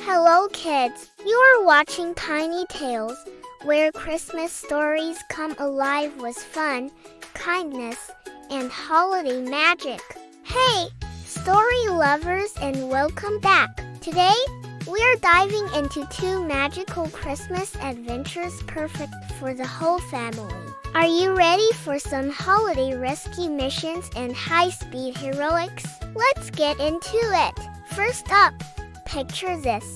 Hello kids, you are watching Tiny Tales, where Christmas stories come alive with fun, kindness, and holiday magic. Hey, story lovers, and welcome back. Today, we're diving into two magical Christmas adventures perfect for the whole family. Are you ready for some holiday rescue missions and high-speed heroics? Let's get into it. First up, picture this.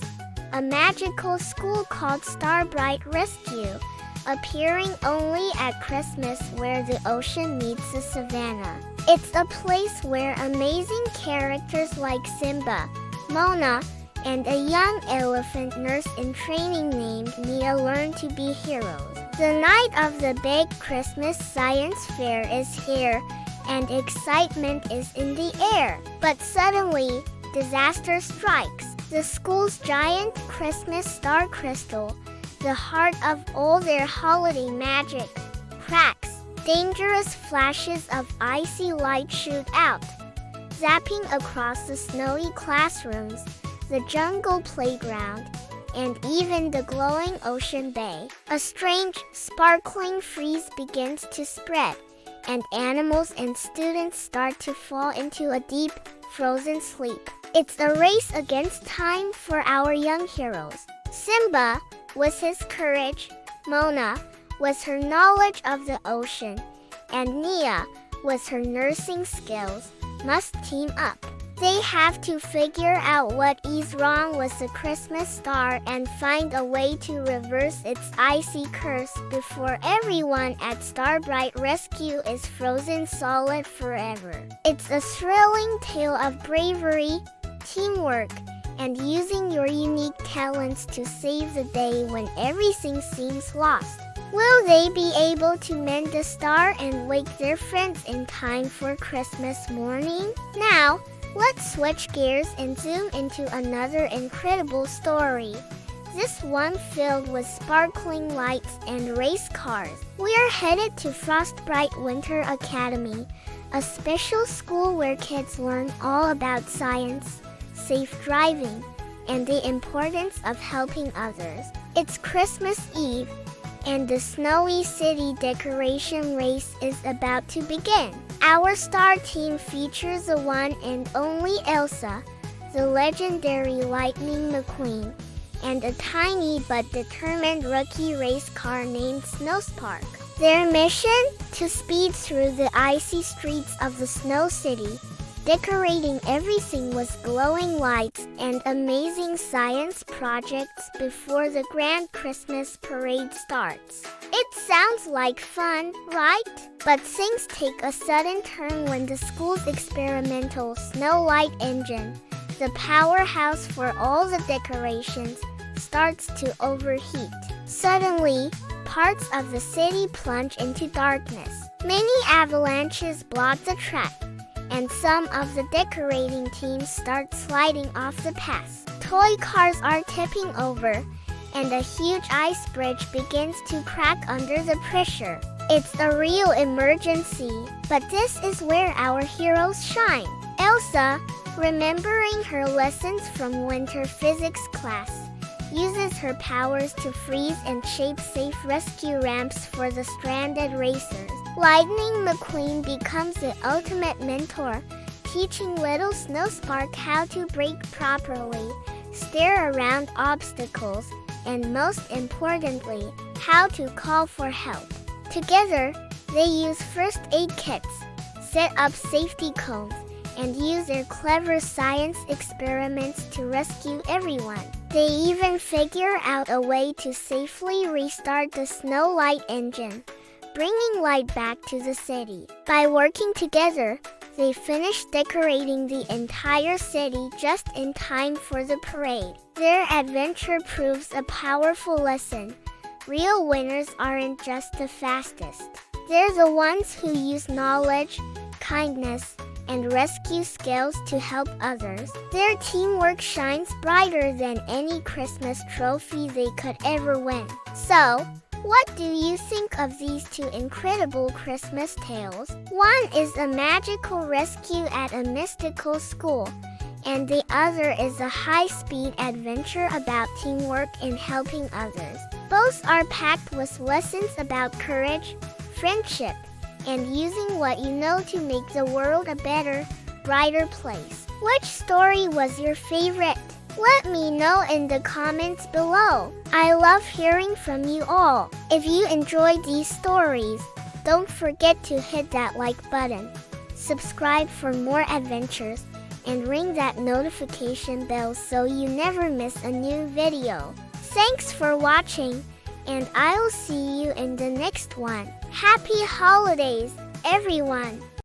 A magical school called Frostbright Rescue, appearing only at Christmas where the ocean meets the savannah. It's a place where amazing characters like Simba, Mona, and a young elephant nurse in training named Nia learn to be heroes. The night of the big Christmas science fair is here, and excitement is in the air. But suddenly, disaster strikes. The school's giant Christmas star crystal, the heart of all their holiday magic, cracks. Dangerous flashes of icy light shoot out, zapping across the snowy classrooms, the jungle playground, and even the glowing ocean bay. A strange, sparkling freeze begins to spread, and animals and students start to fall into a deep, frozen sleep. It's a race against time for our young heroes. Simba, with his courage, Mona, with her knowledge of the ocean, and Nia, with her nursing skills, must team up. They have to figure out what is wrong with the Christmas star and find a way to reverse its icy curse before everyone at Frostbright Rescue is frozen solid forever. It's a thrilling tale of bravery, teamwork, and using your unique talents to save the day when everything seems lost. Will they be able to mend the star and wake their friends in time for Christmas morning? Now, let's switch gears and zoom into another incredible story. This one filled with sparkling lights and race cars. We're headed to Frostbright Winter Academy, a special school where kids learn all about science, safe driving, and the importance of helping others. It's Christmas Eve, and the snowy city decoration race is about to begin. Our star team features the one and only Elsa, the legendary Lightning McQueen, and a tiny but determined rookie race car named SnowSpark. Their mission? To speed through the icy streets of the Snow City, decorating everything with glowing lights and amazing science projects before the grand Christmas parade starts. It sounds like fun, right? But things take a sudden turn when the school's experimental snow light engine, the powerhouse for all the decorations, starts to overheat. Suddenly, parts of the city plunge into darkness. Many avalanches block the track, and some of the decorating teams start sliding off the paths. Toy cars are tipping over, and a huge ice bridge begins to crack under the pressure. It's a real emergency, but this is where our heroes shine. Elsa, remembering her lessons from winter physics class, uses her powers to freeze and shape safe rescue ramps for the stranded racers. Lightning McQueen becomes the ultimate mentor, teaching little SnowSpark how to brake properly, steer around obstacles, and most importantly, how to call for help. Together, they use first aid kits, set up safety cones, and use their clever science experiments to rescue everyone. They even figure out a way to safely restart the snow light engine, bringing light back to the city. By working together, they finish decorating the entire city just in time for the parade. Their adventure proves a powerful lesson. Real winners aren't just the fastest. They're the ones who use knowledge, kindness, and rescue skills to help others. Their teamwork shines brighter than any Christmas trophy they could ever win. So, what do you think of these two incredible Christmas tales? One is a magical rescue at a mystical school, and the other is a high-speed adventure about teamwork and helping others. Both are packed with lessons about courage, friendship, and using what you know to make the world a better, brighter place. Which story was your favorite? Let me know in the comments below. I love hearing from you all. If you enjoyed these stories, don't forget to hit that like button, subscribe for more adventures, and ring that notification bell so you never miss a new video. Thanks for watching, and I'll see you in the next one. Happy holidays, everyone!